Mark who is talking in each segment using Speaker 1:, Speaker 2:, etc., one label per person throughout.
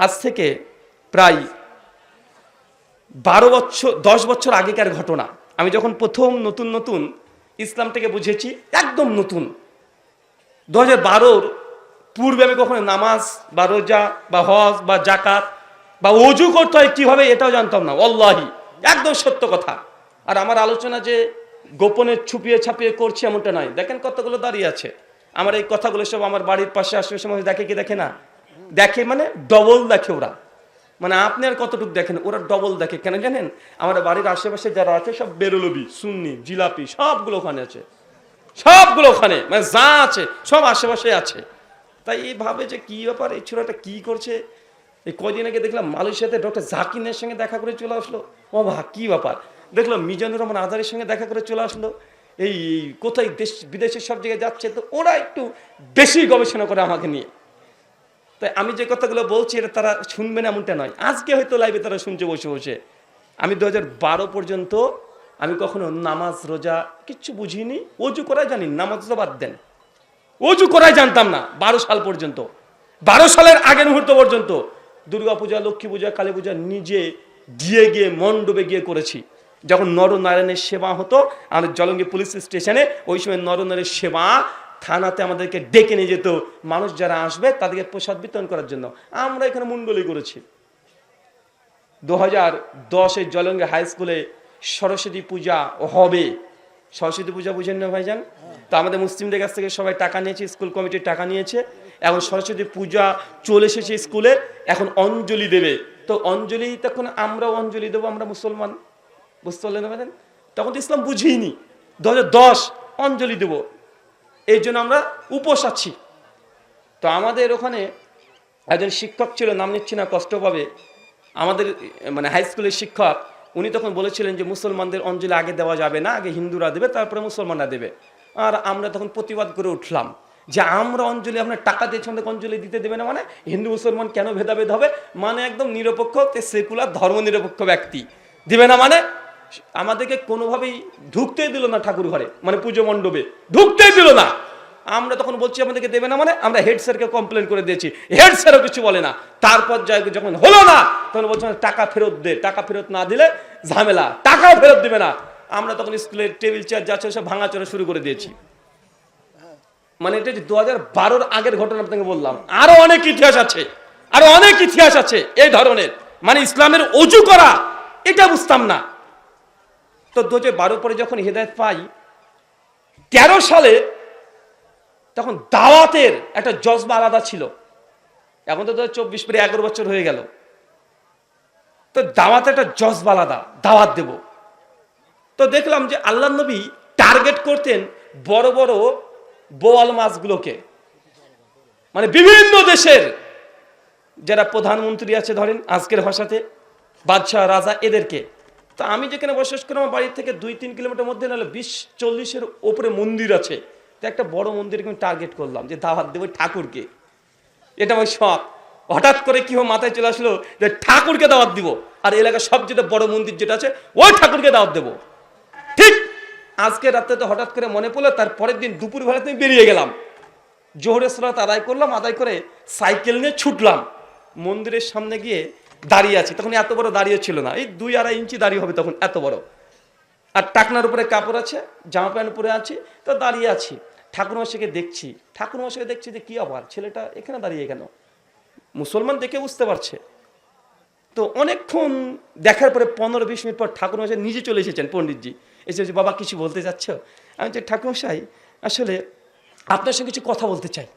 Speaker 1: আজ থেকে প্রায় 10 বছর আগেকার ঘটনা। আমি যখন প্রথম নতুন ইসলামটাকে বুঝেছি, একদম নতুন, 2012-র পূর্বে আমি কখনো নামাজ বা রোজা বা হজ বা জাকাত বা ওযু করতে হয় কিভাবে এটাও জানতাম না, ওয়াল্লাহি, একদম সত্য কথা। আর আমার আলোচনা যে গোপনে ছুপিয়ে ছাপিয়ে করছি এমনটা নয়। দেখেন কতগুলো দাঁড়িয়ে আছে, আমার এই কথাগুলো সব আমার বাড়ির পাশে আশেপাশে মানুষ দেখে কি দেখে না? দেখে, মানে ডবল দেখে ওরা। মানে আপনি আর কতটুকু দেখেন, ওরা ডবল দেখে। কেন জানেন? আমার বাড়ির আশেপাশে যারা আছে সব বেরলবি, সুন্নি, জিলাপি সবগুলো ওখানে আছে, সবগুলো ওখানে, মানে যা আছে সব আশেপাশে আছে। তাই এই ভাবে যে কি ব্যাপার, এই ছোড়াটা কি করছে। এই কয়দিন আগে দেখলাম মালয়েশিয়াতে ডক্টর জাকিরের সঙ্গে দেখা করে চলে আসলো। ও ভা, কি ব্যাপার। দেখলাম মিজানুর রহমান আজারের সঙ্গে দেখা করে চলে আসলো। এই কোথায় দেশ বিদেশের সব জায়গায় যাচ্ছে, তো ওরা একটু বেশি গবেষণা করে আমাকে নিয়ে। তাই আমি যে কথাগুলো বলছি এটা তারা শুনবে না এমনটা নয়। আজকে হয়তো লাইভে তারা শুনছে বসে বসে। আমি 2012 পর্যন্ত আমি কখনো নামাজ রোজা কিচ্ছু বুঝিনি, ওযু করাই জানি, নামাজ তো বাদ দেন, ওযু করাই জানতাম না 12 সাল পর্যন্ত। 12 সালের আগের মুহূর্ত পর্যন্ত দুর্গা পূজা, লক্ষ্মী পূজা, কালী পূজা নিজে গিয়ে মণ্ডপে গিয়ে করেছি। যখন নরনারায়ণের সেবা হতো আমাদের জলঙ্গি পুলিশ স্টেশনে, ওই সময় নরনারায়ণের সেবা থানাতে আমাদেরকে ডেকে নিয়ে যেত, মানুষ যারা আসবে তাদেরকে প্রসাদ বিতরণ করার জন্য। আমরা এখানে মণ্ডলী করেছি। 2010-এ জলঙ্গি হাই স্কুলে সরস্বতী পূজা হবে। সরস্বতী পূজা বুঝেন না ভাইজান? তো আমাদের মুসলিমদের কাছ থেকে সবাই টাকা নিয়েছে, স্কুল কমিটির টাকা নিয়েছে। এখন সরস্বতী পূজা চলে এসেছে স্কুলে, এখন অঞ্জলি দেবে। তো অঞ্জলি, তখন আমরাও অঞ্জলি দেবো, আমরা মুসলমান, বুঝতে পারলেন না? তখন তো ইসলাম বুঝিনি। 2010 অঞ্জলি দেব, এই জন্য আমরা উপোস আছি। তো আমাদের ওখানে একজন শিক্ষক ছিল, নাম নিচ্ছি না, কষ্ট পাবে, আমাদের মানে হাই স্কুলের শিক্ষক। উনি তখন বলেছিলেন যে মুসলমানদের অঞ্জলি আগে দেওয়া যাবে না, আগে হিন্দুরা দেবে, তারপরে মুসলমানরা দেবে। আর আমরা তখন প্রতিবাদ করে উঠলাম যে আমরা অঞ্জলি, আপনার টাকা দিয়েছি, আমাদের অঞ্জলি দিতে দেবে না, মানে হিন্দু মুসলমান কেন ভেদাভেদ হবে? মানে একদম নিরপেক্ষ, সেকুলার ধর্ম নিরপেক্ষ ব্যক্তি দিবে না, মানে আমাদেরকে কোনোভাবেই ঢুকতেই দিল না ঠাকুর ঘরে, মানে পুজো মণ্ডপে ঢুকতেই দিল না। আমরা তখন বলছি আমাদেরকে দেবে না, মানে আমরা হেড স্যারকে কমপ্লেন করে দিয়েছি, হেড স্যারও কিছু বলে না। তারপর যখন হলো না তখন বলছে টাকা ফেরত দে, টাকা ফেরত না দিলে ঝামেলা, টাকাও ফেরত দিবে না। আমরা তখন স্কুলের টেবিল চেয়ার যাচ্ছে সব ভাঙাচোরা শুরু করে দিয়েছি। মানে এটা 2012-র আগের ঘটনা আপনাকে বললাম। আরো অনেক ইতিহাস আছে, আরো অনেক ইতিহাস আছে এই ধরনের। মানে ইসলামের ওযু করা এটা বুঝতাম না। তো 2012 পরে যখন হেদায়েত পাই, 13 সালে, তখন দাওয়াতের একটা জজবা আলাদা ছিল। এখন তো 24 পরে 11 বছর হয়ে গেল। তো দাওয়াতে একটা জজবা আলাদা, দাওয়াত দেব। তো দেখলাম যে আল্লাহ নবী টার্গেট করতেন বড় বড় বোয়াল মাছগুলোকে, মানে বিভিন্ন দেশের যারা প্রধানমন্ত্রী আছে, ধরেন আজকের ভাষাতে বাদশাহ, রাজা, এদেরকে। তো আমি যেখানে বসবাস করি, আমার বাড়ির থেকে 2-3 কিলোমিটার মধ্যে নাহলে 20-40-এর ওপরে মন্দির আছে। তো একটা বড় মন্দিরকে আমি টার্গেট করলাম যে দাওয়াত দেবো ঠাকুরকে। এটা আমার শখ। হঠাৎ করে কি মাথায় চলে আসলো যে ঠাকুরকে দাওয়াত দিব, আর এলাকার সবচেয়ে বড় মন্দির যেটা আছে ওই ঠাকুরকে দাওয়াত দেবো। ঠিক আজকে রাতে তো হঠাৎ করে মনে পড়লো, তার পরের দিন দুপুর বেলাতে আমি বেরিয়ে গেলাম, জোহরের সালাত আদায় করলাম, আদায় করে সাইকেল নিয়ে ছুটলাম। মন্দিরের সামনে গিয়ে দাঁড়িয়ে আছি, তখন এত বড় দাঁড়িয়ে ছিল না, এই 2-2.5 ইঞ্চি দাঁড়িয়ে হবে তখন, এত বড়। আর টাকনার উপরে কাপড় আছে, জামা প্যান্ট পরে আছি, তো দাঁড়িয়ে আছি। ঠাকুরমশাইকে দেখছি, ঠাকুরমশাইকে দেখছি যে কি আবার ছেলেটা এখানে দাঁড়িয়ে কেন, মুসলমান দেখে বুঝতে পারছে। তো অনেকক্ষণ দেখার পরে 15-20 মিনিট পর ঠাকুরমশাই নিজে চলে এসেছেন, পণ্ডিতজি এসে, বাবা কিছু বলতে যাচ্ছ? আমি যে ঠাকুরমশাই আসলে আপনার সঙ্গে কিছু কথা বলতে চাই,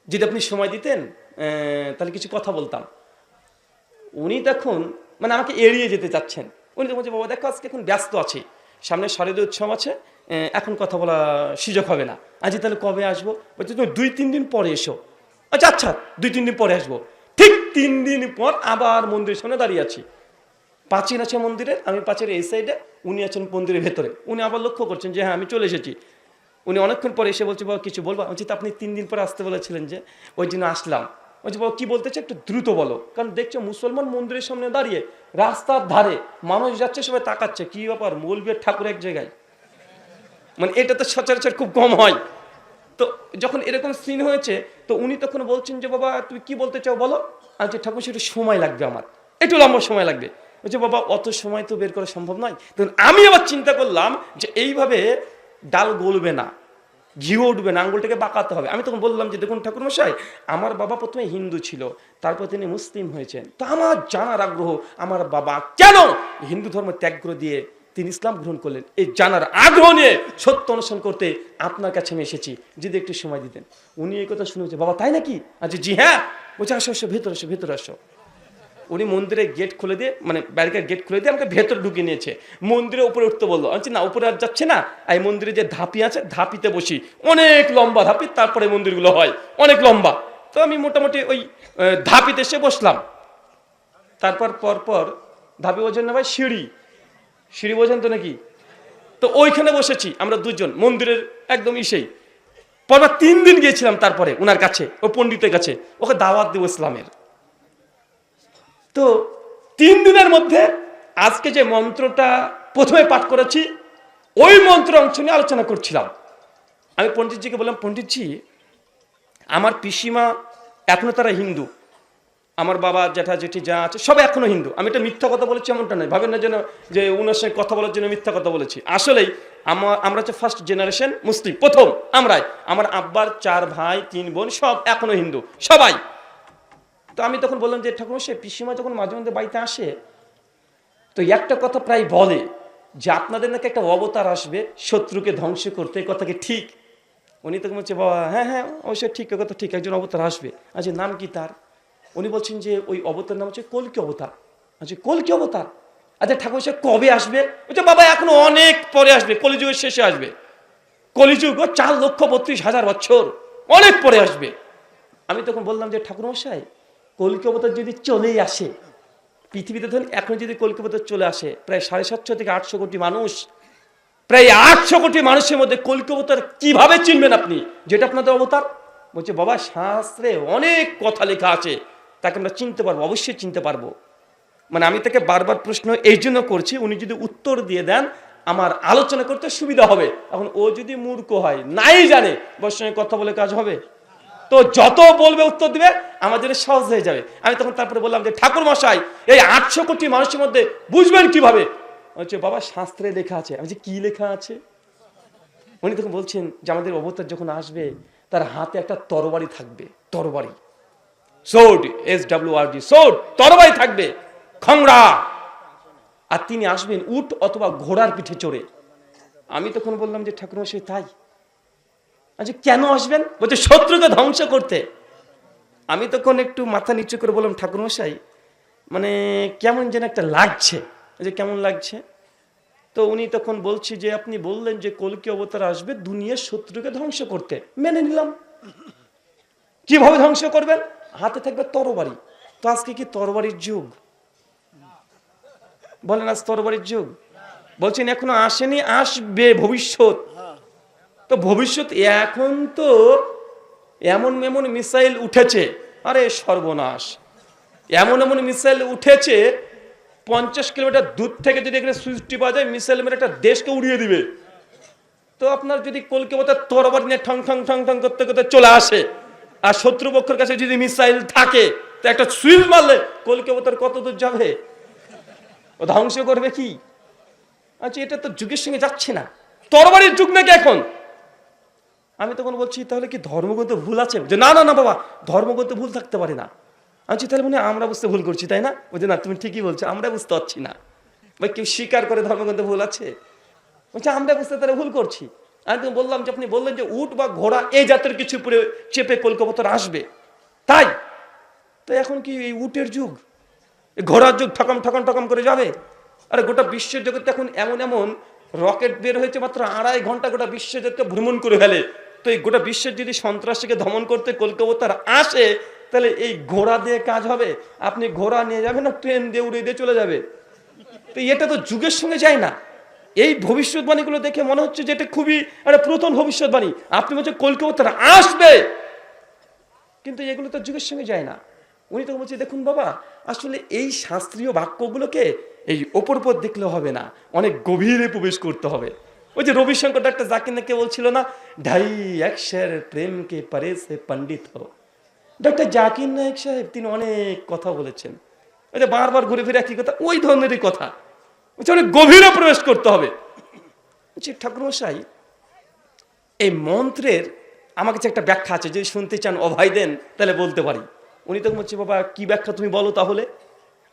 Speaker 1: যদি আপনি সময় দিতেন তাহলে কিছু কথা বলতাম। উনি তখন মানে আমাকে এড়িয়ে যেতে চাচ্ছেন। উনি তো বলছে, বাবা দেখো আজকে এখন ব্যস্ত আছি, সামনে শারদীয় উৎসব আছে, এখন কথা বলা সুযোগ হবে না। আচ্ছা তাহলে কবে আসবো? বলছে তুমি 2-3 দিন পরে এসো। আচ্ছা আচ্ছা 2-3 দিন পরে আসবো। ঠিক 3 দিন পর আবার মন্দিরের সামনে দাঁড়িয়ে আছি। প্রাচীর আছে মন্দিরের, আমি প্রাচীরের এই সাইডে, উনি আছেন মন্দিরের ভেতরে। উনি আবার লক্ষ্য করছেন যে হ্যাঁ আমি চলে এসেছি। উনি অনেকক্ষণ পরে এসে বলছে, বাবা কিছু বলবো? বলছি, আপনি 3 দিন পরে আসতে বলেছিলেন যে, ওই জন্য আসলাম। বলছি, বাবা কি বলতে চাই একটু দ্রুত বলো, কারণ দেখছো মুসলমান মন্দিরের সামনে দাঁড়িয়ে, রাস্তার ধারে মানুষ যাচ্ছে, সবাই তাকাচ্ছে, কি ব্যাপার মৌলবী ঠাকুর এক জায়গায়, মানে এটা তো সচরাচর খুব কম হয়। তো যখন এরকম সিন হয়েছে, তো উনি তখন বলছেন যে বাবা তুমি কি বলতে চাও বলো। আমি যে ঠাকুর একটু সময় লাগবে, আমার একটু লম্বা সময় লাগবে। বলছে বাবা অত সময় তো বের করা সম্ভব নয়। তখন আমি আবার চিন্তা করলাম যে এইভাবে ডাল গলবে না, ঘিও উঠবে না, আঙ্গুলটাকে বাঁকাতে হবে। আমি তখন বললাম যে দেখুন ঠাকুরমশাই, আমার বাবা প্রথমে হিন্দু ছিল, তারপর তিনি মুসলিম হয়েছেন। তো আমার জানার আগ্রহ আমার বাবা কেন হিন্দু ধর্ম ত্যাগ করে দিয়ে তিনি ইসলাম গ্রহণ করলেন, এই জানার আগ্রহ নিয়ে সত্য অনুসরণ করতে আপনার কাছে আমি এসেছি, যদি একটু সময় দিতেন। উনি এই কথা শুনেছে, বাবা তাই নাকি? আচ্ছা জি হ্যাঁ। বলছে আসো আসো, ভেতর আসো ভেতর আসো। উনি মন্দিরের গেট খুলে দিয়ে, মানে ব্যারিকেড গেট খুলে দিয়ে আমাকে ভেতর ঢুকিয়ে নিয়েছে। মন্দিরের উপরে উঠতে বললো। আমি না উপরে আর যাচ্ছে না, এই মন্দিরে যে ধাপি আছে ধাপিতে বসি, অনেক লম্বা ধাপি, তারপরে মন্দিরগুলো হয় অনেক লম্বা। তো আমি মোটামুটি ওই ধাপিতে এসে বসলাম। তারপর পরপর ধাপি বোঝেন না ভাই, সিঁড়ি, সিঁড়ি বোঝেন তো নাকি? তো ওইখানে বসেছি আমরা দুজন মন্দিরের একদম ইসেই। পরপর 3 দিন গিয়েছিলাম তারপরে ওনার কাছে, ও পণ্ডিতের কাছে, ওকে দাওয়াত দেব ইসলামের। তো 3 দিনের মধ্যে আজকে যে মন্ত্রটা প্রথমে পাঠ করেছি, ওই মন্ত্র অংশ নিয়ে আলোচনা করছিলাম। আমি পণ্ডিতজিকে বললাম, পণ্ডিতজি আমার পিসিমা এখনো তারা হিন্দু, আমার বাবা জ্যাঠা জেঠি যা আছে সব এখনো হিন্দু। আমি এটা মিথ্যা কথা বলেছি এমনটা নয়, ভাবেন না যেন যে ওনার সঙ্গে কথা বলার জন্য মিথ্যা কথা বলেছি। আসলেই আমরা হচ্ছে ফার্স্ট জেনারেশন মুসলিম, প্রথম আমরাই। আমার আব্বার 4 ভাই 3 বোন সব এখনো হিন্দু সবাই। তো আমি তখন বললাম যে ঠাকুরমশাই পিসিমা যখন মাঝে মধ্যে বাড়িতে আসে, তো একটা কথা প্রায় বলে যে আপনাদের নাকি একটা অবতার আসবে শত্রুকে ধ্বংস করতে, এই কথা কি ঠিক? উনি তখন বলছে বাবা হ্যাঁ হ্যাঁ অবশ্যই ঠিক, কথা ঠিক, একজন অবতার আসবে। আচ্ছা নাম কি তার? উনি বলছেন যে ওই অবতার নাম হচ্ছে কল্কি অবতার। আচ্ছা কল্কি অবতার, আচ্ছা ঠাকুর সাহেব কবে আসবে? বলছে বাবা এখনো অনেক পরে আসবে, কলিযুগের শেষে আসবে। কলিযুগ 4,32,000 বছর, অনেক পরে আসবে। আমি তখন বললাম যে ঠাকুরমশাই কল্কি অবতার যদি চলেই আসে, পৃথিবীতে ধরুন এখন যদি কল্কি অবতার চলে আসে, প্রায় 750 থেকে 800 কোটি মানুষ, প্রায় 800 কোটি মানুষের মধ্যে কল্কি অবতার কিভাবে চিনবেন আপনি যেটা আপনাদের অবতার? বলছে বাবা শাস্ত্রে অনেক কথা লেখা আছে, তাকে আমরা চিনতে পারবো, অবশ্যই চিনতে পারবো। মানে আমি তাকে বারবার প্রশ্ন এই জন্য করছি, উনি যদি উত্তর দিয়ে দেন আমার আলোচনা করতে সুবিধা হবে। এখন ও যদি মূর্খ হয়, নাই জানে, ওর সঙ্গে কথা বলে কাজ হবে? তো যত বলবে উত্তর দিবে আমাদের সহজ হয়ে যাবে। আমি তখন তারপরে বললাম যে ঠাকুর মশাই এই 800 কোটি মানুষের মধ্যে বুঝবেন কিভাবে? বলছে বাবা শাস্ত্রে লেখা আছে। আমি যে কি লেখা আছে? উনি তখন বলছেন যে আমাদের অবতার যখন আসবে তার হাতে একটা তরবারি থাকবে, তরবারি, সোর্ড, SWORD, সোর্ড, তরবারি থাকবে, খংরা। আর তিনি আসবেন উট অথবা ঘোড়ার পিঠে চড়ে। আমি তখন বললাম যে ঠাকুরমশাই তাই? আচ্ছা কেন আসবেন? বলছে শত্রুকে ধ্বংস করতে। আমি তখন একটু মাথা নিচু করে বললাম ঠাকুরমশাই মানে কেমন যেন একটা লাগছে। যে কেমন লাগছে? তো উনি তখন বলছি যে আপনি বললেন যে কল্কি অবতার আসবে দুনিয়ার শত্রুকে ধ্বংস করতে, মেনে নিলাম। কিভাবে ধ্বংস করবেন? হাতে থাকবে তরবারি। তো আজকে কি তরবারির যুগ? বলেন আজ তরবারির যুগ? বলছেন এখনো আসেনি, আসবে ভবিষ্যৎ। তো ভবিষ্যৎ এখন তো এমন এমন মিসাইল উঠেছে, আরে সর্বনাশ, এমন এমন মিসাইল উঠেছে 50 কিলোমিটার দূর থেকে যদি এখানে সুইচ টিপা যায় মিসাইল মেরে একটা দেশকে উড়িয়ে দিবে। তো আপনার যদি কলকাতার তরবারি নিয়ে ঠং ঠং ঠং ঠং করতে করতে চলে আসে, আর শত্রুপক্ষের কাছে যদি মিসাইল থাকে, তো একটা সুইচ মারলে কলকাতার কত দূর যাবে? ও ধ্বংস করবে কি? আচ্ছা এটা তো যুগের সঙ্গে যাচ্ছে না, তরবারির যুগ নাকি এখন? আমি তখন বলছি তাহলে কি ধর্মগ্রন্থে ভুল আছে? যে না না না বাবা, ধর্মগ্রন্থে ভুল থাকতে পারে না। আচ্ছা তাহলে মানে আমরা বুঝতে ভুল করছি তাই না? বলছে না তুমি ঠিকই বলছো, আমরা বুঝতে পারছি না। ভাই কেউ স্বীকার করে ধর্মগ্রন্থে ভুল আছে? বলছে আমরা বুঝতে তাহলে ভুল করছি। আমি তো বললাম যে আপনি বললেন যে উট বা ঘোড়া এই জাতের কিছু পুরো চেপে কলকাতার আসবে, তাই তো এখন কি এই উটের যুগ, ঘোড়ার যুগ ঠকম ঠকম ঠকম করে যাবে? আরে গোটা বিশ্বের জগতে এখন এমন এমন রকেট বের হয়েছে, মাত্র 2.5 ঘন্টা গোটা বিশ্বের জগতে ভ্রমণ করে ফেলে। তো এই গোটা বিশ্বের যদি সন্ত্রাসীকে দমন করতে কলকাতার আসে, তাহলে এই ঘোড়া দিয়ে কাজ হবে? আপনি ঘোড়া নিয়ে যাবেন না ট্রেন দিয়ে উড়ে দিয়ে চলে যাবে? তো এটা তো যুগের সঙ্গে যায় না। এই ভবিষ্যৎবাণীগুলো দেখে মনে হচ্ছে যে এটা খুবই একটা প্রথম ভবিষ্যৎবাণী। আপনি বলছেন কলকাতার আসবে, কিন্তু এগুলো তো যুগের সঙ্গে যায় না। উনি তো বলছে দেখুন বাবা আসলে এই শাস্ত্রীয় বাক্যগুলোকে এই ওপর দেখলে হবে না, অনেক গভীরে প্রবেশ করতে হবে। ওই যে রবিশঙ্কর ডাক্তার জাকির নাকি বলছিল না, ঢাই একশের প্রেমকে পারে সে পণ্ডিত হো। ডক্টর জাকির নায়েক সাহেব তিনি অনেক কথা বলেছেন, ওই যে বারবার ঘুরে ফিরে একই কথা, ওই ধরনেরই কথা, অনেক গভীরে প্রবেশ করতে হবে। ঠাকুরমশাই এই মন্ত্রের আমার কাছে একটা ব্যাখ্যা আছে, যদি শুনতে চান অভয় দেন তাহলে বলতে পারি। উনি তখন বলছে, বাবা কি ব্যাখ্যা তুমি বলো তাহলে।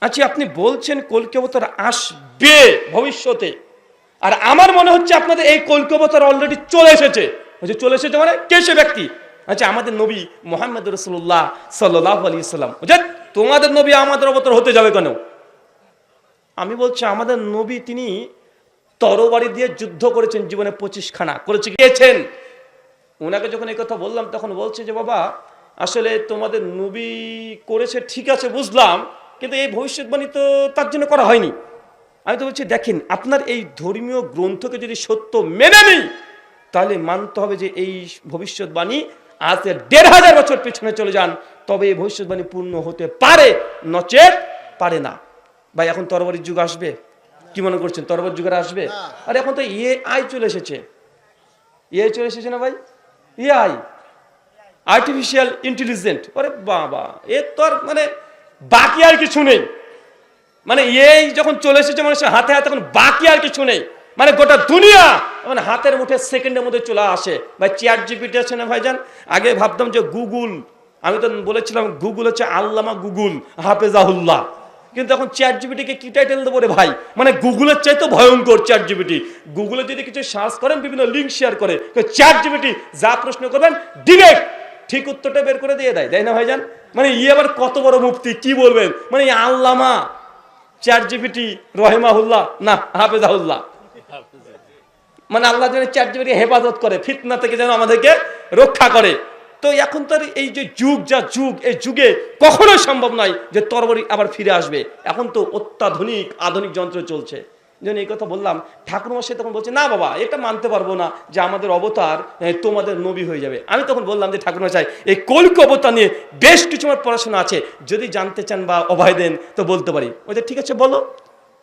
Speaker 1: আচ্ছা, আপনি বলছেন কল্কি অবতার আসবে ভবিষ্যতে, আর আমার মনে হচ্ছে আপনাদের এই কল্কি অবতার অলরেডি চলে এসেছে। চলে এসেছে মানে কে সে ব্যক্তি? আচ্ছা, আমাদের নবী মুহাম্মদ রাসূলুল্লাহ সাল্লাল্লাহু আলাইহি সাল্লাম। তোমাদের নবী আমাদের অবতার হতে যাবে কেন? আমি বলছি, আমাদের নবী তিনি তরবারি দিয়ে যুদ্ধ করেছেন, জীবনে 25 খানা করেছে গিয়েছেন। ওনাকে যখন এই কথা বললাম তখন বলছে যে, বাবা আসলে তোমাদের নবী করেছে ঠিক আছে বুঝলাম, কিন্তু এই ভবিষ্যৎবাণী তো তার জন্য করা হয়নি। আমি তো বলছি, দেখেন আপনার এই ধর্মীয় গ্রন্থকে যদি সত্য মেনে নিই তাহলে মানতে হবে যে এই ভবিষ্যৎবাণী আজ 1500 বছর পিছনে চলে যান, তবে এই ভবিষ্যৎবাণী পূর্ণ হতে পারে, নচেত পারে না। ভাই এখন তরবারির যুগ আসবে? কি মনে করছেন তরবারির যুগ আসবে? আর এখন তো এআই চলে এসেছে। এআই চলে এসেছে না ভাই? AI, artificial intelligent. আরে বাবা, এর তো আর মানে বাকি আর কিছু নেই। মানে এই যখন চলে এসেছে মানুষের হাতে হাতে, তখন বাকি আর কিছু নেই। মানে গোটা দুনিয়া মানে হাতের মুঠে সেকেন্ডের মধ্যে চলে আসে। ভাই চ্যাট জিপিটি আছে না ভাইজান? আগে ভাবতাম যে গুগল, আমি তো বলেছিলাম গুগল হচ্ছে আল্লামা গুগল হাফেজাহুল্লাহ, কিন্তু এখন চ্যাট জিপিটিকে কি টাইটেল দেবো রে ভাই? মানে গুগলের চাইতে ভয়ঙ্কর চ্যাট জিপিটি। গুগলে যদি কিছু সার্চ করেন বিভিন্ন লিঙ্ক শেয়ার করে, চ্যাট জিপিটি যা প্রশ্ন করবেন ডিরেক্ট ঠিক উত্তরটা বের করে দিয়ে দেয়, তাই না ভাইজান? মানে আবার কত বড় মুফতি, কি বলবেন? মানে আল্লামা চ্যাট জিপিটি রহিমাহুল্লাহ না হাফেজাহুল্লাহ, মানে আল্লাহ যেন চ্যাট জিপিটি হেফাজত করে, ফিতনা থেকে যেন আমাদেরকে রক্ষা করে। তো এখন তো এই যে যুগ, যা যুগ, এই যুগে কখনোই সম্ভব নয় যে তরবারি আবার ফিরে আসবে। এখন তো অত্যাধুনিক আধুনিক যন্ত্র চলছে। যেন এই কথা বললাম, ঠাকুরমশাই তখন বলছে, না বাবা এটা মানতে পারবো না যে আমাদের অবতার তোমাদের নবী হয়ে যাবে। আমি তখন বললাম যে ঠাকুরমশাই এই কল্কি অবতার নিয়ে বেশ কিছু আমার পড়াশোনা আছে, যদি জানতে চান বা অভয় দেন তো বলতে পারি। ওই ঠিক আছে বলো।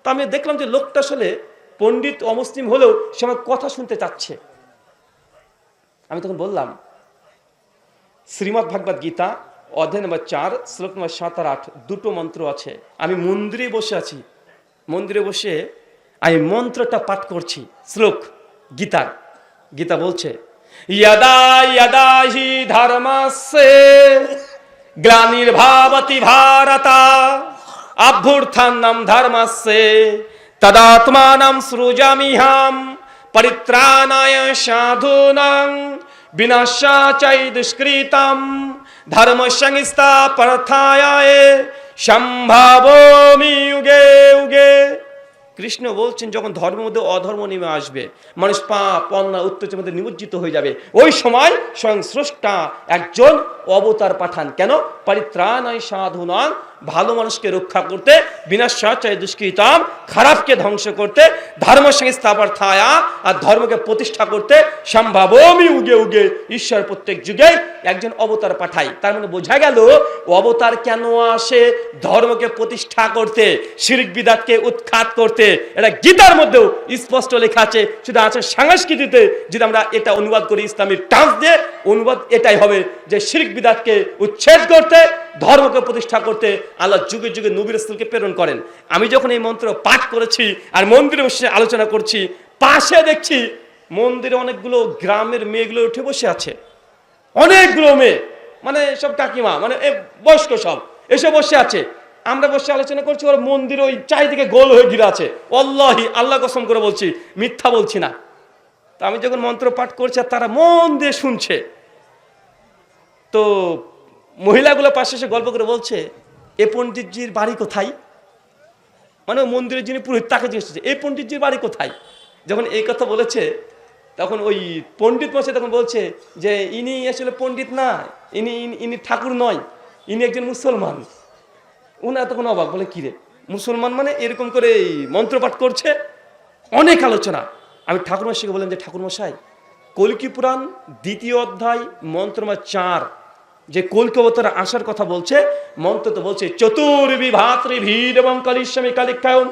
Speaker 1: তো আমি দেখলাম যে লোকটা আসলে পণ্ডিত অমুসলিম হলেও সে আমার কথা শুনতে চাচ্ছে। আমি তখন বললাম, শ্রীমদ্ ভাগবত গীতা অধ্যায় নম্বর 4 শ্লোক নম্বর 7 আর 8 দুটো মন্ত্র আছে। আমি মন্দিরে বসে আছি, মন্দিরে বসে আমি মন্ত্রটা পাঠ করছি। শ্লোক গীতার, গীতা বলছে, यदा यदा हि धर्मस्य ग्लानिर्भवति भारत अभ्युत्थानं धर्मस्य तदात्मानं सृजाम्यहं परित्राणाय साधूनां विनाशाय दुष्कृतं धर्म संस्थापनार्थाय সম্ভাবমি युगे युगे। কৃষ্ণ বলছেন যখন ধর্মের মধ্যে অধর্ম নেমে আসবে, মানুষ পাপ অন্যায় অত্যাচারের মধ্যে নিমজ্জিত হয়ে যাবে, ওই সময় স্বয়ং স্রষ্টা একজন অবতার পাঠান। কেন? পরিত্রাণায় সাধুনাং, ভালো মানুষকে রক্ষা করতে, বিনাশায় দুষ্কৃতাম, খারাপকে ধ্বংস করতে, ধর্ম সংস্থাপনার্থায়, আর ধর্মকে প্রতিষ্ঠা করতে, সম্ভাবমি উগে উগে, ঈশ্বর প্রত্যেক যুগে একজন অবতার পাঠায়। তার মানে বোঝা গেল অবতার কেন আসে? ধর্মকে প্রতিষ্ঠা করতে, শিরক বিদআতকে উৎখাত করতে। এটা গীতার মধ্যেও স্পষ্ট লেখা আছে। শুধু আছে সংস্কৃতিতে যদি আমরা এটা অনুবাদ করি, ইসলামী টার্মস দিয়ে অনুবাদ এটাই হবে যে শিরক বিদআতকে উচ্ছেদ করতে, ধর্মকে প্রতিষ্ঠা করতে আল্লাহ যুগে যুগে নবী রাসূলকে প্রেরণ করেন। আমি যখন এই মন্ত্র পাঠ করেছি আর মন্দিরে বসে আলোচনা করছি, পাশে দেখছি মন্দিরে অনেকগুলো গ্রামের মেয়েগুলো উঠে বসে আছে, অনেকগুলো মেয়ে, মানে সব কাকিমা, মানে বয়স্ক সব এসে বসে আছে। আমরা বসে আলোচনা করছি, ওর মন্দির ওই চারিদিকে গোল হয়ে ঘিরে আছে। আল্লাহি, আল্লাহ কসম করে বলছি, মিথ্যা বলছি না। তা আমি যখন মন্ত্র পাঠ করছি আর তারা মন দিয়ে শুনছে, তো মহিলাগুলো পাশে এসে গল্প করে বলছে, এ পণ্ডিতজির বাড়ি কোথায়? মানে মন্দিরের যিনি পুরোহিত তাকে জিজ্ঞেস করছে, এই পণ্ডিতজির বাড়ি কোথায়? যখন এই কথা বলেছে তখন ওই পণ্ডিত মশাই তখন বলছে যে ইনি আসলে পণ্ডিত না, ইনি ঠাকুর নয়, ইনি একজন মুসলমান। উনারা তখন অবাক, বলে কিরে মুসলমান মানে? এরকম করে মন্ত্রপাঠ করছে, অনেক আলোচনা। আমি ঠাকুরমশাইকে বললাম যে ঠাকুরমশাই, কল্কি পুরাণ 2য় অধ্যায় মন্ত্র 4 যে কল্কি অবতার আসার কথা বলছে, মন্ত্র তো বলছে চতুর্বিভাত্রিভীর এবং কালিস্বামী কালিকায়ম।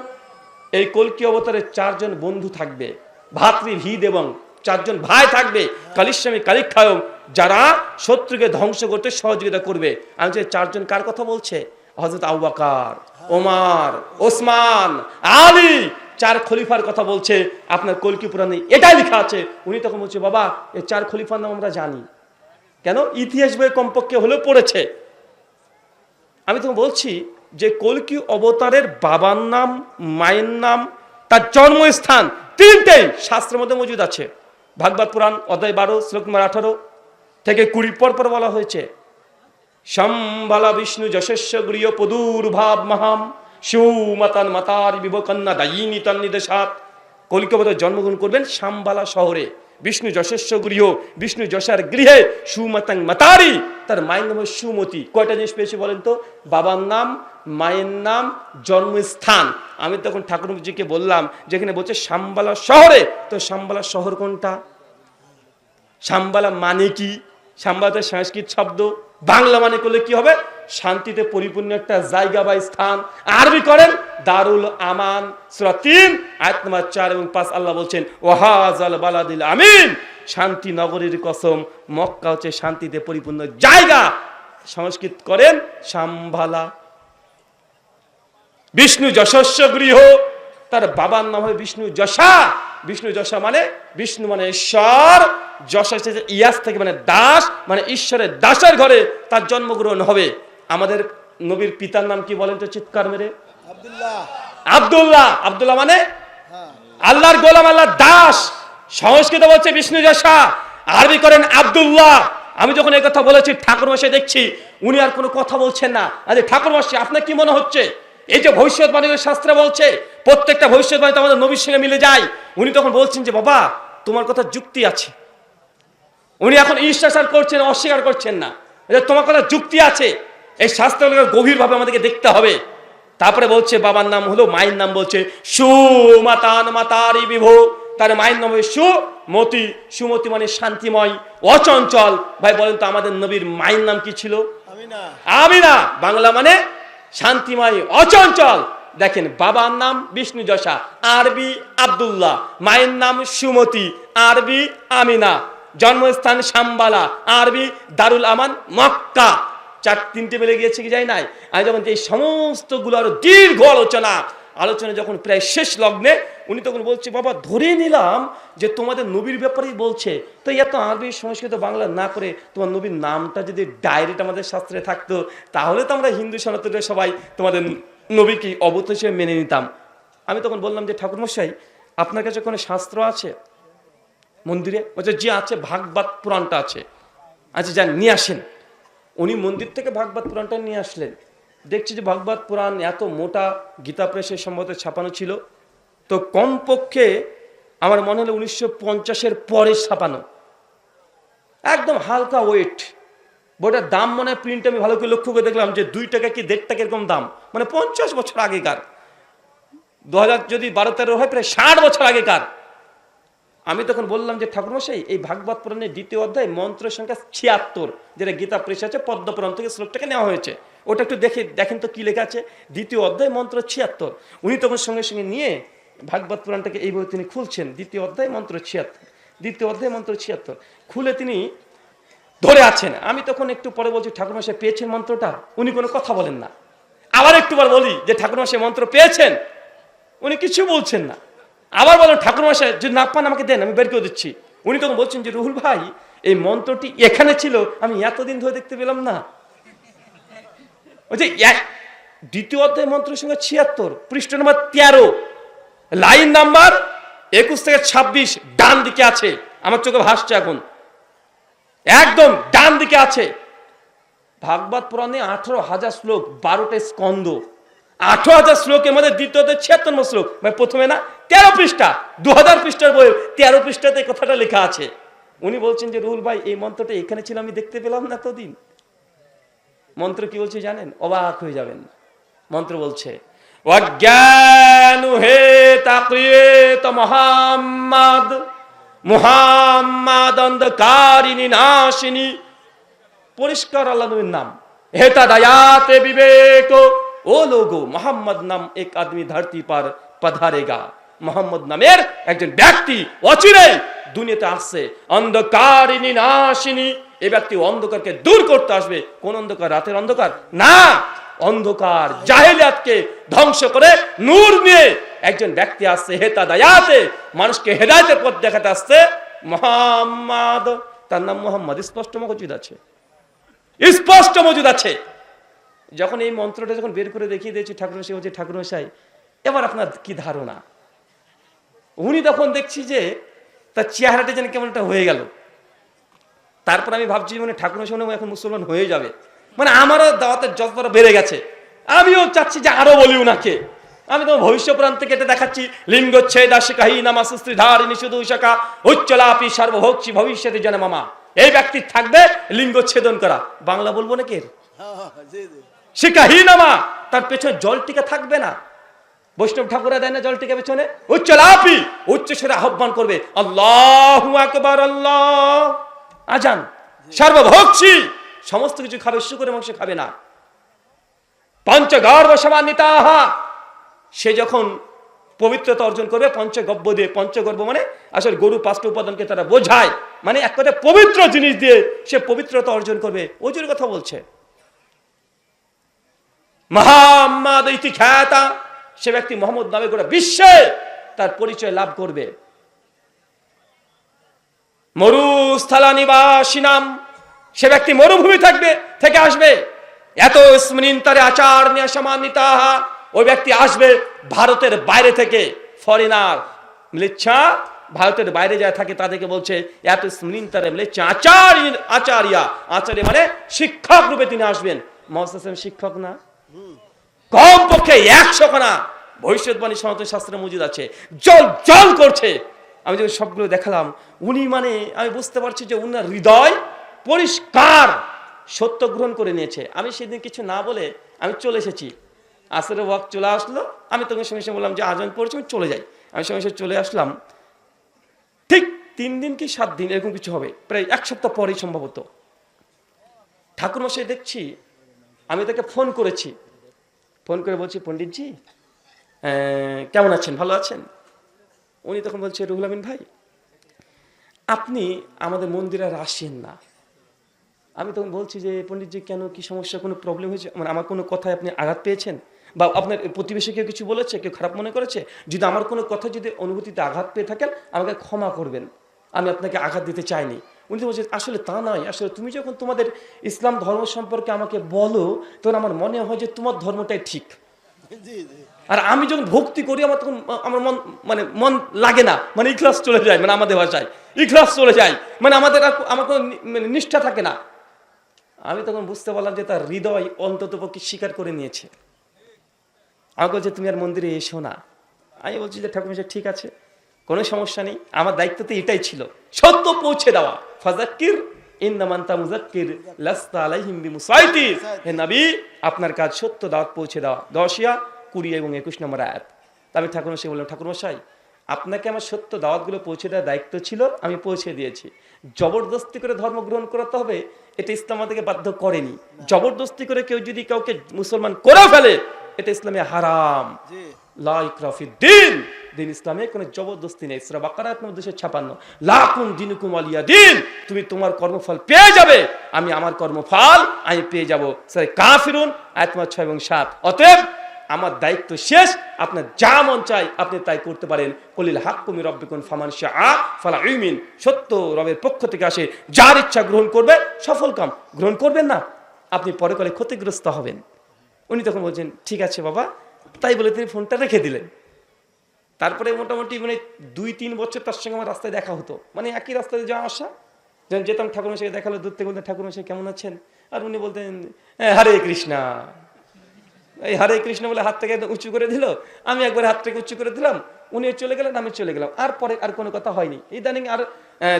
Speaker 1: এই কল্কি অবতারের 4 জন বন্ধু থাকবে। ভাতৃভিদ এবং 4 জন ভাই থাকবে, কালিস্বামী কালিক্ষায়ম, যারা শত্রুকে ধ্বংস করতে সহযোগিতা করবে। আমি যে 4 জন কার কথা বলছে? হযরত আবু বকর, ওমর, ওসমান, আলী, 4 খলিফার কথা বলছে। আপনার কলকি পুরাণে এটাই লেখা আছে। উনি তখন বলছে, বাবা এই 4 খলিফার নাম আমরা জানি, কেন ইতিহাস বইয়ে কমপক্ষে হলেও পড়েছে। আমি তখন বলছি যে কলকি অবতারের বাবার নাম, মায়ের নাম, তার জন্মস্থান 3টেই শাস্ত্রের মধ্যে মজুদ আছে। ভাগবত পুরাণ অধ্যায় 12 শ্লোক নম্বর 18 থেকে 20 পর বলা হয়েছে, সম্বালা বিষ্ণু যশস্য গৃহ পদুর্ভাব মহাম সুমাতান মাতার বিভকন্যা দায়িনী তন্নিদেশাত। কলকি অবতার জন্মগ্রহণ করবেন শাম্বালা শহরে, বিষ্ণু যশস্য গৃহ, বিষ্ণু যশার গৃহে, সুমাতাং মাতারি, তার মায়ের নাম সুমতি। কয়টা জিনিস পেয়েছি বলেন তো? বাবার নাম, মায়ের নাম, জন্মস্থান। আমি তখন ঠাকুরজিকে বললাম, যেখানে বলছে শাম্বালা শহরে, তো শাম্বালা শহর কোনটা? শাম্বালা মানে কি? শাম্বালা সংস্কৃত শব্দ, বাংলা মানে করলে কি হবে? শান্তিতে পরিপূর্ণ একটা জায়গা বা স্থান। আরবি করেন দারুল আমান, সূরা 3 আয়াত নম্বর 4 এবং 5 আল্লাহ বলছেন ওয়াহাজাল বালাদিল আমিন, শান্তি নগরীর কসম, মক্কা হচ্ছে শান্তিতে পরিপূর্ণ জায়গা। সংস্কৃত করেন শাম্বালা। বিষ্ণু যশস্য গৃহ, তার বাবার নাম হয় বিষ্ণু যশা। বিষ্ণু যশা মানে বিষ্ণু মানে ঈশ্বর, যশা ইয়াস থেকে মানে দাস, মানে ঈশ্বরের দাসের ঘরে তার জন্মগ্রহণ হবে। আমাদের নবীর পিতার নাম কি বলেন তো চিৎকার মেরে? আব্দুল্লাহ। আব্দুল্লাহ, আব্দুল্লাহ মানে আল্লাহর গোলাম, আল্লাহর দাস। সংস্কৃত বলছে বিষ্ণু যশা, আরবি করেন আব্দুল্লাহ। আমি যখন এই কথা বলেছি ঠাকুরমশাই দেখছি উনি আর কোনো কথা বলছেন না। আরে ঠাকুরমশাই আপনার কি মনে হচ্ছে এই যে ভবিষ্যৎবাণীর শাস্ত্রে বলছে প্রত্যেকটা ভবিষ্যৎবাণী তো আমাদের নবীর সঙ্গে মিলে যায়? উনি তখন বলছেন যে বাবা তোমার কথা যুক্তি আছে। উনি এখন ঈশ্বর করছেন, অস্বীকার করছেন না, তোমার কথা যুক্তি আছে। এই শাস্ত্রগুলো গভীরভাবে আমাদেরকে দেখতে হবে। তারপরে বলছে বাবার নাম হলো, মায়ের নাম বলছে সুমাতান মাতারি বিভো, তার মায়ের নাম হবে সুমতি। সুমতি মানে শান্তিময়, অচঞ্চল। ভাই বলেন তো আমাদের নবীর মায়ের নাম কি ছিল? আমিনা। আমিনা বাংলা মানে শান্তিময়, অচঞ্চল। দেখেন বাবার নাম বিষ্ণু যশা, আরবি আব্দুল্লাহ, মায়ের নাম সুমতি, আরবি আমিনা, জন্মস্থান শাম্বালা, আরবি দারুল আমান মক্কা। 3টে মিলে গিয়েছে কি যায় নাই? আমি যখন এই সমস্ত গুলোর দীর্ঘ আলোচনা যখন প্রায় শেষ লগ্নে, উনি তখন বলছে বাবা ধরে নিলাম যে তোমাদের নবীর ব্যাপারেই বলছে, তো এত আরবি সংস্কৃত বাংলা না করে তোমার নবীর নামটা যদি ডাইরেক্ট আমাদের শাস্ত্রে থাকতো, তাহলে তো আমরা হিন্দু সনাতনের সবাই তোমাদের নবীকে অবতার হিসেবে মেনে নিতাম। আমি তখন বললাম যে ঠাকুরমশাই আপনার কাছে কোনো শাস্ত্র আছে মন্দিরে? বলছে যে আছে, ভাগবত পুরাণটা আছে। আচ্ছা যান নিয়ে আসেন। উনি মন্দির থেকে ভাগবত পুরাণটা নিয়ে আসলেন। দেখছি যে ভাগবত পুরাণ এত মোটা, গীতা প্রেসে সম্ভবত ছাপানো ছিল, তো কমপক্ষে আমার মনে হলো 1950-এর পরে ছাপানো, একদম হালকা ওয়েট। বইটার দাম মনে হয় প্রিন্ট আমি ভালো করে লক্ষ্য করে দেখলাম যে 2 টাকা কি 1.5 টাকা এরকম দাম, মানে 50 বছর আগেকার। 2000 যদি 12-13 হয় প্রায় 60 বছর আগেকার। আমি তখন বললাম যে ঠাকুরমশাই এই ভাগবত পুরাণের 2য় অধ্যায় মন্ত্রের সংখ্যা 76, যেটা গীতা প্রেসে আছে, পদ্মপুরাণ থেকে শ্লোকটাকে নেওয়া হয়েছে। ওটা একটু দেখেন তো কি লেখা আছে। 2য় অধ্যায় মন্ত্র 76। উনি তখন সঙ্গে সঙ্গে নিয়ে ভাগবত পুরাণটাকে এইভাবে তিনি খুলছেন, 2য় অধ্যায় মন্ত্র 76, 2য় অধ্যায় মন্ত্র 76 খুলে তিনি ধরে আছেন। আমি তখন একটু পরে বলছি ঠাকুরমশাই পেয়েছেন মন্ত্রটা? উনি কোনো কথা বলেন না। আবার একটু বার বলি যে ঠাকুরমশাই মন্ত্র পেয়েছেন? উনি কিছু বলছেন না। আবার বলেন ঠাকুরমশাই যদি না পান আমাকে দেন, আমি বের করে দিচ্ছি। উনি তখন বলছেন যে রুহুল ভাই এই মন্ত্রটি এখানে ছিল, আমি এতদিন ধরে দেখতে পেলাম না। ওই যে 2য় অধ্যায় মন্ত্রের সঙ্গে 76, পৃষ্ঠা নম্বর 13, লাইন নাম্বার 21 থেকে 26 ডান দিকে আছে। আমার চোখে ভাসছে এখন, একদম ডান দিকে আছে। ভাগবত পুরাণে 18,000 শ্লোক, 12টা স্কন্ধ, 18,000 শ্লোকের মধ্যে 2য় অধ্যায় 76 শ্লোক, মানে প্রথমে না 13 পৃষ্ঠা, 2000 পৃষ্ঠার বই 13 পৃষ্ঠাতে কথাটা লেখা আছে। উনি বলছেন যে রুহুল ভাই এই মন্ত্রটা এখানে ছিল, আমি দেখতে পেলাম না এতদিন। মন্ত্র কি বলছে জানেন? অবাক হয়ে যাবেন। মন্ত্র বলছে অজ্ঞান হে তাকরিয়ত মুহাম্মদ, মুহাম্মদ অন্ধকারিণী নাশিনী। পরিষ্কার আল্লাহ নবীর নাম। হেতা দায়াতে বিবেক, ও লোগো मोहम्मद नाम एक आदमी धरती पर पधारेगा। মোহাম্মদ নামের একজন ব্যক্তি অচিরেই দুনিয়াতে আসছে, অন্ধকারিনী নাশিনী। এই ব্যক্তি অন্ধকারকে দূর করতে আসবে। কোন অন্ধকার? রাতের অন্ধকার না, অন্ধকার জাহেলিয়াতকে ধ্বংস করে নূর নিয়ে একজন ব্যক্তি আসছে হেদায়াতে, মানুষকে হেদায়েতের পথ দেখাতে আসছে মুহাম্মদ। তার নাম মুহাম্মদ, স্পষ্ট মজুদ আছে, স্পষ্ট মজুদ আছে। যখন এই মন্ত্রটা যখন বের করে দেখিয়ে দিয়েছি ঠাকুরমশাই, বলছে ঠাকুরমশাই এবার আপনার কি ধারণা? উনি তখন দেখছি যে তার চেহারাটা যেন কেমন একটা হয়ে গেল। তারপর আমি ভাবছি মানে ঠাকুরমশাই এখন মুসলমান হয়ে যাবে, মানে আমারও দাওয়াতের যতটা বেড়ে গেছে, আমিও চাচ্ছি যে আরো বলি উনাকে। আমি তো ভবিষ্যপুরাণ থেকে এটা দেখাচ্ছি, লিঙ্গচ্ছেদ আশিকাহি নামাসুস্ত্রী ধারিণী শুধু শাখা উচ্চলাপি সর্বভোক্ষী ভবিষ্যতে যেন মামা। এই ব্যক্তি থাকবে লিঙ্গচ্ছেদন করা, বাংলা বলবো নাকি শিকাহি নামা, তার পেছনে জল টিকা থাকবে না। বৈষ্ণব ঠাকুরা দেয় না জল টিকা পেছনে, উচ্চলাপি উচ্চ স্বরে আহ্বান করবে আল্লাহু আকবার, আল্লাহ আজান, সর্বভোক্ষী সমস্ত কিছু খাবে, শুকরের মাংস খাবে না। পঞ্চগর্ভ সমান্বিতাহা, সে যখন পবিত্রতা অর্জন করবে পঞ্চগব্য দিয়ে, পঞ্চগর্ভ মানে আসলে গরু 5টা উপাদানকে তারা বোঝায়, মানে এক কথায় পবিত্র জিনিস দিয়ে সে পবিত্রতা অর্জন করবে। ওজুর কথা বলছে মুহাম্মদ ইতি খ্যাতা, সে ব্যক্তি মোহাম্মদ নামে গোটা বিশ্বে তার পরিচয় লাভ করবে। মরুস্থলা নিবাসী নাম, সে ব্যক্তি মরুভূমি থাকবে থেকে আসবে। এত স্মৃন্তরে আচার নিয়ে সমান্বিতাহা, ওই ব্যক্তি আসবে ভারতের বাইরে থেকে, ফরেনার মিলেচ্ছা ভারতের বাইরে যায় থাকে তাদেরকে বলছে এত স্মৃন্তরে মিলেচ্ছা আচার্য, আচার্য মানে শিক্ষক রূপে তিনি আসবেন। মোহাম্মদ শিক্ষক না, কমপক্ষে 100 খানা ভবিষ্যৎবাণী সনাতন শাস্ত্রে মজুদ আছে, জল জল করছে। আমি যখন সবগুলো দেখালাম, উনি মানে আমি বুঝতে পারছি যে উনার হৃদয় পরিষ্কার, সত্য গ্রহণ করে নিয়েছে। আমি সেদিন কিছু না বলে আমি চলে এসেছি, আসরের ওয়াক্ত চলে আসলো, আমি তখন সঙ্গে সঙ্গে বললাম যে আজান পড়ছে আমি চলে যাই। আমি সঙ্গে সঙ্গে চলে আসলাম, ঠিক 3 দিন কি 7 দিন এরকম কিছু হবে, প্রায় 1 সপ্তাহ পরেই সম্ভবত ঠাকুরমশাই দেখছি, আমি তাকে ফোন করেছি, ফোন করে বলছি পণ্ডিতজি কেমন আছেন, ভালো আছেন? উনি তখন বলছে রুহুল আমিন ভাই আপনি আমাদের মন্দিরে আর আসেন না। আমি তখন বলছি যে পণ্ডিতজি কেন, কি সমস্যা, কোনো প্রবলেম হয়েছে, মানে আমার কোনো কথায় আপনি আঘাত পেয়েছেন বা আপনার প্রতিবেশী কেউ কিছু বলেছে, কেউ খারাপ মনে করেছে? যদি আমার কোনো কথা যদি অনুভূতিতে আঘাত পেয়ে থাকেন আমাকে ক্ষমা করবেন, আমি আপনাকে আঘাত দিতে চাইনি। উনি বলছেন আসলে তা নয়, আসলে তুমি যখন তোমাদের ইসলাম ধর্ম সম্পর্কে আমাকে বলো তখন আমার মনে হয় যে তোমার ধর্মটাই ঠিক, আর আমি যখন ভক্তি করি আমার তখন আমার মন লাগে না, মানে ইখলাস চলে যায়, মানে আমাদের ভাষায় ইখলাস চলে যায়, মানে আমার কোনো নিষ্ঠা থাকে না। আমি তখন বুঝতে পারলাম যে তার হৃদয় অন্তত পক্ষে স্বীকার করে নিয়েছে। আমাকে বলছে তুমি আর মন্দিরে এসো না। আমি বলছি যে ঠাকুর ঠিক আছে, কোনো সমস্যা নেই, আমার দায়িত্ব তো এটাই ছিল, সত্য পৌঁছে দেওয়া। ফাযাক্কির ইন্নামা আনতা মুযাক্কির লাস্তা আলাইহিম বিমুসাইতির, হে নবী আপনার কাজ সত্য দাওয়াত পৌঁছে দেওয়া। 10 20 এবং 21 নম্বর আয়াত। আমি ঠাকুরমশাই বললাম ঠাকুরমশাই আপনাকে আমার সত্য দাওয়াতগুলো পৌঁছে দেওয়ার দায়িত্ব ছিল, আমি পৌঁছে দিয়েছি। জবরদস্তি করে ধর্ম গ্রহণ করতে হবে এটা ইসলাম আমাদেরকে বাধ্য করেনি। জবরদস্তি করে কেউ যদি কাউকে মুসলমান করে ফেলে এটা ইসলামে হারাম। লা ইকরাহা ফিদ্দিন, দিন ইসলামে কোনো জবরদস্তি নেই। সূরা বাকারা 256, লাকুম দিনুকুম ওয়ালিয়া দিন, তুমি তোমার কর্মফল পেয়ে যাবে, আমি আমার কর্মফল আমি পেয়ে যাব। সূরা কাফিরুন আয়াত 6 এবং 7। অতএব আমার দায়িত্ব শেষ, আপনার যা মন চাই আপনি তাই করতে পারেন। কুলিল হাক্কু মির রাব্বিকুম ফামান শাআ ফালইউমিন, সত্য রবের পক্ষ থেকে আসে, যার ইচ্ছা গ্রহণ করবে সফল কাম, গ্রহণ করবেন না আপনি পরকালে ক্ষতিগ্রস্ত হবেন। উনি তখন বলছেন ঠিক আছে বাবা, তাই বলে তিনি ফোনটা রেখে দিলেন। তারপরে মোটামুটি মানে 2-3 বছর তার সঙ্গে আমার রাস্তায় দেখা হতো, মানে একই রাস্তায় যাওয়া আসা, যখন যেতাম ঠাকুরমশাইকে দেখালো দূর থেকে বলতেন ঠাকুরমশাই কেমন আছেন, আর উনি বলতেন হরে কৃষ্ণা। এই হরে কৃষ্ণ বলে হাত থেকে উঁচু করে দিল, আমি একবার হাত থেকে উঁচু করে দিলাম, উনি চলে গেলেন, আমি চলে গেলাম, আর পরে আর কোনো কথা হয়নি। ইদানিং আর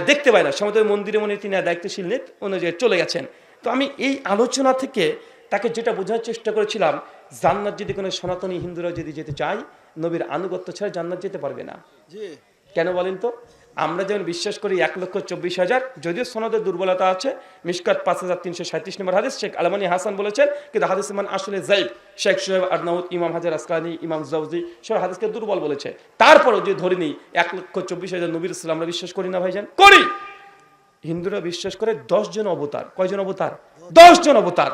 Speaker 1: দেখতে পাই না, সময় মন্দিরে মনে তিনি দায়িত্বশীল নেই অনুযায়ী চলে গেছেন। তো আমি এই আলোচনা থেকে তাকে যেটা বোঝার চেষ্টা করেছিলাম, জান্নাত যদি কোনো সনাতনী হিন্দুরা যদি যেতে চায় নবীর আনুগত্য ছাড়া জান্নাত যেতে পারবে না। কেন বলেন তো? আমরা যেমন বিশ্বাস করি 1,24,000, যদিও সনদের দুর্বলতা আছে, মিশকাত 5337 নম্বর হাদিস, শেখ আলমানি হাসান বলেছেন, কিন্তু হাদিস মান আসলে যায়িফ। শেখ শোয়েব আরনাউত, ইমাম হাজার আসকালানি, ইমাম জাওজি সব হাদিসকে দুর্বল বলেছে। তারপরও যদি ধরে নিই 1,24,000 নবীর রাসূল আমরা বিশ্বাস করি না ভাইজান? করি। হিন্দুরা বিশ্বাস করে 10 জন অবতার। কয়জন অবতার? 10 জন অবতার।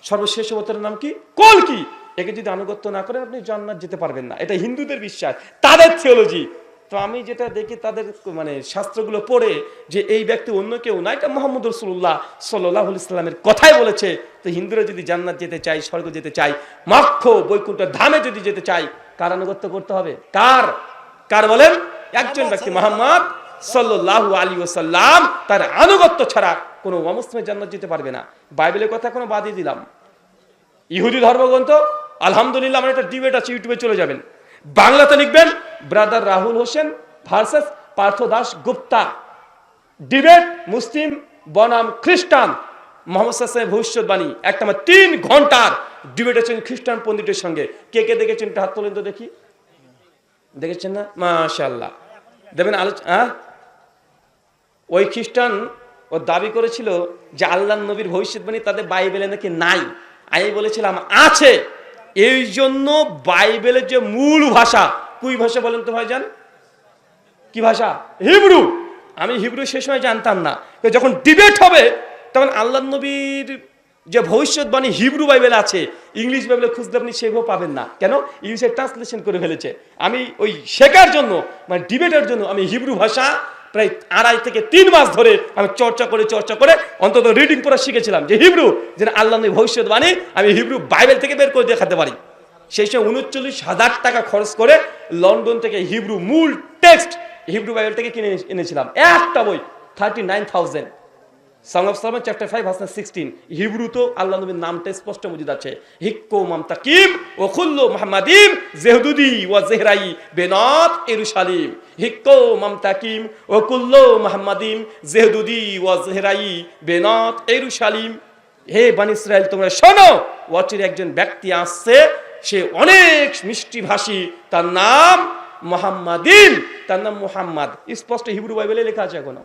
Speaker 1: সর্বশেষ অবতারের নাম কি? কল্কি। একে যদি আনুগত্য না করেন আপনি জান্নাত যেতে পারবেন না, এটা হিন্দুদের বিশ্বাস, তাদের থিওলজি। তো আমি যেটা দেখি তাদের মানে শাস্ত্রগুলো পড়ে যে এই ব্যক্তি অন্য কেউ না, এটা মুহাম্মদ রাসূলুল্লাহ সাল্লাল্লাহু আলাইহি সাল্লামের কথাই বলেছে। তো হিন্দুরা যদি জান্নাত যেতে চায়, স্বর্গ যেতে চায়, মোক্ষ বৈকুণ্ঠ ধামে যদি যেতে চায়, কার আনুগত্য করতে হবে? কার? কার বলেন? একজন ব্যক্তি, মুহাম্মদ সাল্লাল্লাহু আলাইহি ওয়াসাল্লাম। তার আনুগত্য ছাড়া কোনো অমুসলিম জান্নাত যেতে পারবে না। বাইবেলের কথা এখনো বাদই দিলাম, ইহুদি ধর্মগ্রন্থ আলহামদুলিল্লাহ আমার একটা ডিবেট আছে, ইউটিউবে চলে যাবেন, বাংলাতে লিখবেন brother Rahul Hossain versus Partha Das Gupta, debate মুসলিম বনাম খ্রিস্টান, মোহাম্মদ সাল্লাল্লাহু ভবিষ্যৎবাণী, একটা 3 ঘন্টার ডিবেট আছে খ্রিস্টান পণ্ডিতের সঙ্গে। কে কে দেখেছেন হাত তোলেন তো দেখি। দেখেছেন না? মাশাআল্লাহ। দেবেন আলোচনা। ওই খ্রিস্টান ও দাবি করেছিল যে আল্লাহর নবীর ভবিষ্যৎবাণী তাদের বাইবেলে নাকি নাই। আমি বলেছিলাম আছে। এই জন্য বাইবেলের যে মূল ভাষা, কুই ভাষা বলেন তো ভাইজান? কি ভাষা? হিব্রু। আমি হিব্রু সে সময় জানতাম না। যখন ডিবেট হবে তখন আল্লাহর নবীর যে ভবিষ্যৎবাণী হিব্রু বাইবেলে আছে, ইংলিশ বাইবেলে খুঁজলে আপনি সেভাবে পাবেন না। কেন? ইংলিশে ট্রান্সলেশন করে ফেলেছে। আমি ওই শেখার জন্য, মানে ডিবেটের জন্য আমি হিব্রু ভাষা প্রায় 2.5 থেকে 3 মাস ধরে আমি চর্চা করে অন্তত রিডিং পড়া শিখেছিলাম যে হিব্রু যেন আল্লাহ নবীর ভবিষ্যৎবাণী আমি হিব্রু বাইবেল থেকে বের করে দেখাতে পারি। সেই সময় 39,000 টাকা খরচ করে লন্ডন থেকে হিব্রু মূল টেক্সট হিব্রু বাইবেল থেকে কিনে এনেছিলাম, একটা বই 39,000। Song of Solomon chapter 5 verse 16। Hebrew তো আল্লাহ নবীর নামটা স্পষ্ট মজুদ আছে, হিক্কো মামতাকিম ও খুল্লু মুহাম্মাদিম জেহদুদি ওয়া জেহরাই বেনাত ইরুশালিম। হিক্কো মামতাকিম ও কুল্লু মুহাম্মাদিম জেহদুদি ওয়া জেহরাই বেনাত ইরুশালিম। হে বনি ইসরাইল তোমরা শোনো, ওয়াচির একজন ব্যক্তি আসছে, সে অনেক মিষ্টি ভাষী, তার নাম মুহাম্মাদিন, তার নাম মুহাম্মদ। স্পষ্ট হিব্রু বাইবেলে লেখা আছে। এখনো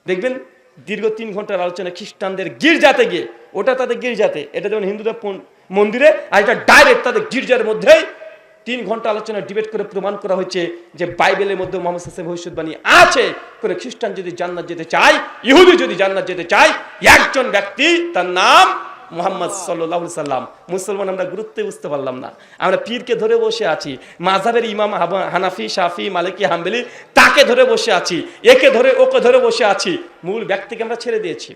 Speaker 1: দেখবেন দীর্ঘ 3 ঘন্টার আলোচনা খ্রিস্টানদের গির্জাতে গিয়ে, ওটা তাদের গির্জাতে, এটা যেমন হিন্দুদের মন্দিরে, আর এটা ডাইরেক্ট তাদের গির্জার মধ্যেই 3 ঘন্টা আলোচনা ডিবেট করে প্রমাণ করা হয়েছে যে বাইবেলের মধ্যে মুহাম্মদ সাল্লাল্লাহু আলাইহি ভবিষ্যৎবাণী আছে। কোন খ্রিস্টান যদি জান্নাত যেতে চায়, ইহুদি যদি জান্নাত যেতে চায়, একজন ব্যক্তি, তার নাম মুহাম্মদ সাল্লাল্লাহু আলাইহি সাল্লাম। মুসলমান আমরা গুরুত্ব বুঝতে পারলাম না, আমরা পীরকে ধরে বসে আছি, মাযহাবের ইমাম হানাফি শাফি মালিকি হাম্বলি তাকে ধরে বসে আছি, একে ধরে ওকে ধরে বসে আছি, মূল ব্যক্তিকে আমরা ছেড়ে দিয়েছি।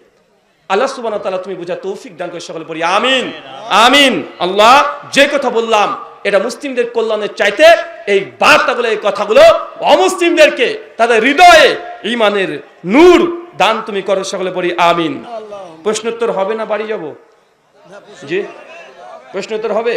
Speaker 1: আল্লাহ সুবহানাহু ওয়া তাআলা তুমি বুঝা তৌফিক দান করে সকলে পড়ি আমিন আমিন। আল্লাহ যে কথা বললাম এটা মুসলিমদের কল্যাণের চাইতে এই বার্তাগুলো, এই কথাগুলো অমুসলিমদেরকে তাদের হৃদয়ে ঈমানের নূর দান তুমি করো, সকলে পড়ি আমিন। প্রশ্নোত্তর হবে না বাড়ি যাব? জি প্রশ্নোত্তর হবে?